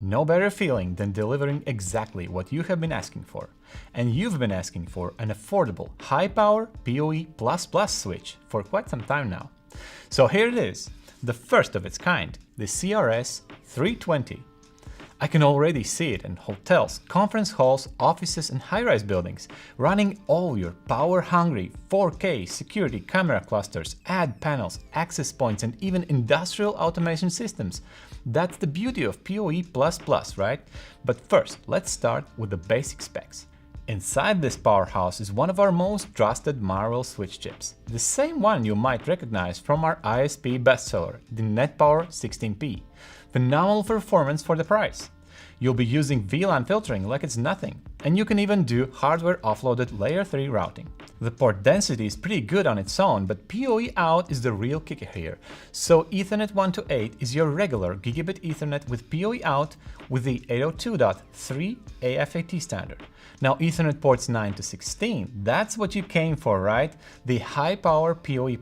No better feeling than delivering exactly what you have been asking for. And you've been asking for an affordable, high-power PoE++ switch for quite some time now. So here it is, the first of its kind, the CRS320. I can already see it in hotels, conference halls, offices and high-rise buildings, running all your power-hungry 4K security camera clusters, ad panels, access points and even industrial automation systems. That's the beauty of PoE++, right? But first, let's start with the basic specs. Inside this powerhouse is one of our most trusted Marvell switch chips, the same one you might recognize from our ISP bestseller, the NetPower 16P. Phenomenal performance for the price. You'll be using VLAN filtering like it's nothing, and you can even do hardware offloaded layer 3 routing. The port density is pretty good on its own, but PoE out is the real kicker here. So Ethernet 1 to 8 is your regular gigabit Ethernet with PoE out with the 802.3 AFAT standard. Now Ethernet ports 9 to 16, that's what you came for, right? The high power PoE++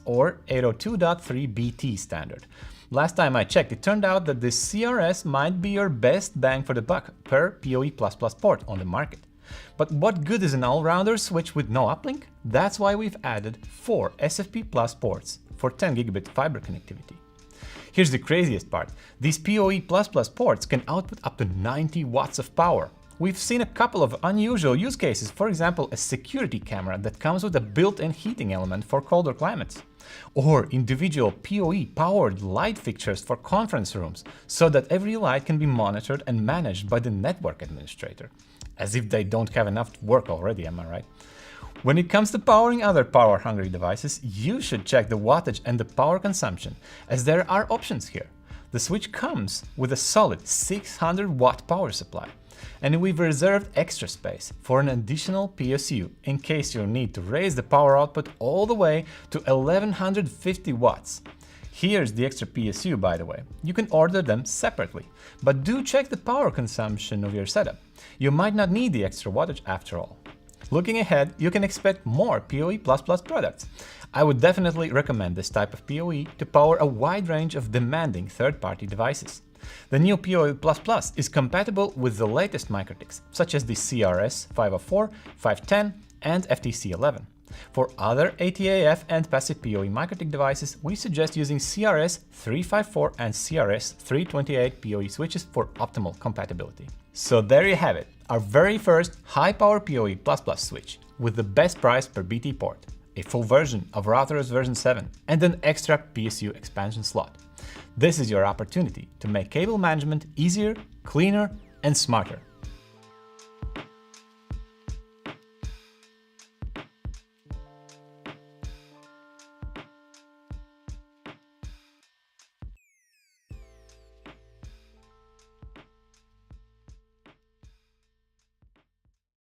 or 802.3 BT standard. Last time I checked, it turned out that this CRS might be your best bang for the buck per PoE++ port on the market. But what good is an all-rounder switch with no uplink? That's why we've added 4 SFP+ ports for 10 gigabit fiber connectivity. Here's the craziest part. These PoE++ ports can output up to 90 watts of power. We've seen a couple of unusual use cases, for example a security camera that comes with a built-in heating element for colder climates. Or individual PoE-powered light fixtures for conference rooms, so that every light can be monitored and managed by the network administrator. As if they don't have enough work already, am I right? When it comes to powering other power-hungry devices, you should check the wattage and the power consumption, as there are options here. The switch comes with a solid 600 watt power supply. And we've reserved extra space for an additional PSU in case you need to raise the power output all the way to 1150 watts. Here's the extra PSU, by the way. You can order them separately, but do check the power consumption of your setup. You might not need the extra wattage after all. Looking ahead, you can expect more PoE++ products. I would definitely recommend this type of PoE to power a wide range of demanding third-party devices. The new PoE++ is compatible with the latest MikroTiks, such as the CRS504, 510 and FTC11. For other ATAF and passive PoE MikroTik devices, we suggest using CRS354 and CRS328 PoE switches for optimal compatibility. So there you have it, our very first high-power PoE++ switch, with the best price per BT port, a full version of RouterOS version 7, and an extra PSU expansion slot. This is your opportunity to make cable management easier, cleaner, and smarter.